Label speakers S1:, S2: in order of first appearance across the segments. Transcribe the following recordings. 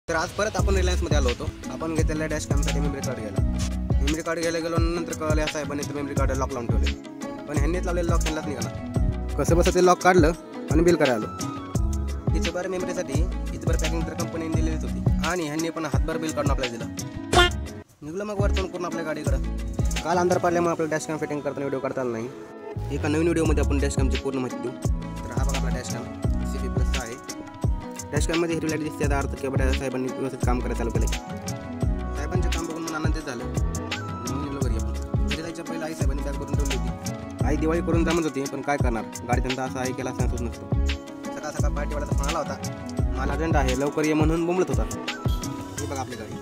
S1: तर आज परत आपण रिलायन्समध्ये आलो होतो. आपण घेतलेल्या डॅश कॅमसाठी मेमरी कार्ड घ्यायला. मेमरी कार्ड घ्यायला गेलो, नंतर कळले या साहेबांनी तर मेमरी कार्ड लॉक लावून ठेवले. पण ह्यांनीच लावलेलं लॉक त्यांनाच निघाला. कसं बसं ते लॉक काढलं आणि बिल करायला आलो. तिचं बरं मेमरीसाठी इथं पॅकिंग तर कंपनीने दिलेलीच होती आणि ह्यांनी पण हातभर बिल काढून आपल्याला दिलं. निघलं मग वरतून करून आपल्या गाडीकडं. काल अंधार पडल्यामुळे आपल्याला डॅश कॅम फिटिंग करताना व्हिडिओ काढता आला नाही. एका नवीन व्हिडिओमध्ये आपण डॅश कॅमची पूर्ण माहिती देऊ. तर हा बघा आपला डॅश कॅम CP+ आहे. डॅश कॅममध्ये हिरवी लाईट दिसते, याचा अर्थ केवढ्या साहेबांनी व्यवस्थित काम करायला चालू केलं. साहेबांचे काम बघून मला आनंदित झालं. निघलो घरी. आपण घरी जायच्या पहिला आई साहेबांनी बॅग करून ठेवली होती. आई दिवाळी करून जमत होती, पण काय करणार, गाडी त्यांचा असा आई केला सांगतच नसतो. सकाळ सकाळ पार्टीवाल्याचा फोन आला होता, मला अर्जंट आहे लवकर ये म्हणून बोंबलत होता. हे बघा आपली गाडी.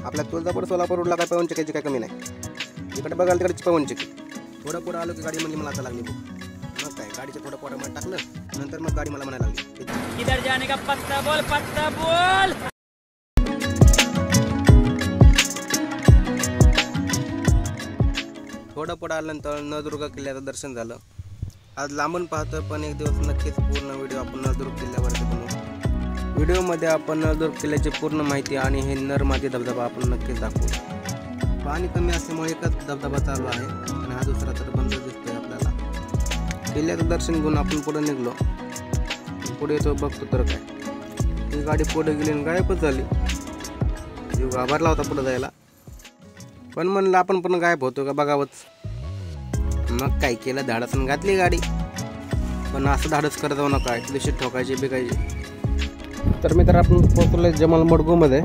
S1: आपल्या तुळजापूर सोलापूर रोडला काय पवन चक्कीची काय कमी नाही. इकडे बघाल तिकडची पवन चक्की. थोडं पुढं आलो की गाडी म्हणजे मला आता लागली. मग काय गाडीचं थोडं पोटामध्ये टाकलं, नंतर मग गाडी मला म्हणायला लागली,
S2: किधर जाने का पत्ता बोल, पत्ता बोल.
S1: थोडं पुढं आल्यानंतर नळदुर्ग किल्ल्याचं दर्शन झालं. आज लांबून पाहतोय, पण एक दिवस नक्कीच पूर्ण व्हिडिओ आपण नळदुर्ग किल्ल्यावरती बनवू. व्हिडिओमध्ये आपण नळदुर्ग किल्ल्याची पूर्ण माहिती आणि हे नरमादी धबधबा आपण नक्कीच दाखवू. पाणी कमी असल्यामुळे एकच धबधबा चालू आहे आणि हा दुसरा तर बंद दिसतोय आपल्याला. किल्ल्याचं दर्शन घेऊन आपण पुढे निघलो. पुढे येतो, बघतो तर काय, ती गाडी पुढे गेली आणि गायबच झाली. जीव घाबरला होता पुढे जायला, पण म्हणलं आपण पण गायब होतो का बघावंच. मग काय केलं, धाडसनं घातली गाडी. पण असं धाडस करत जाऊ नका, दिवशी ठोकायची बिकायची. तर मी तर आपण पोहोचलो जमाल मडगूमध्ये.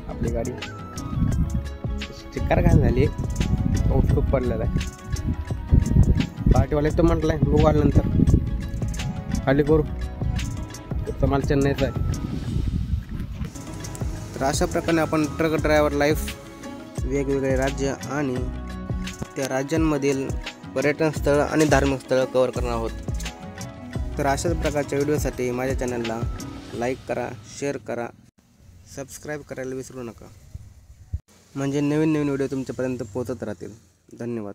S1: आपली गाडी चिक्कार घाल झाली, पाऊस खूप पडलेला आहे. पार्टीवाले तो म्हटलंय बघू आल्यानंतर खाली करू, माल चेन्नईचा आहे. तर अशा प्रकारे आपण ट्रक ड्रायव्हर लाईफ, वेगवेगळे राज्य आणि त्या राज्यांमधील पर्यटन स्थळ आणि धार्मिक स्थळं कव्हर करणार आहोत. तर अशाच प्रकारच्या व्हिडिओसाठी माझ्या चॅनलला लाईक करा, शेअर करा, सबस्क्राईब करायला विसरू नका, म्हणजे नवीन नवीन व्हिडिओ तुमच्यापर्यंत पोहोचत राहतील. धन्यवाद.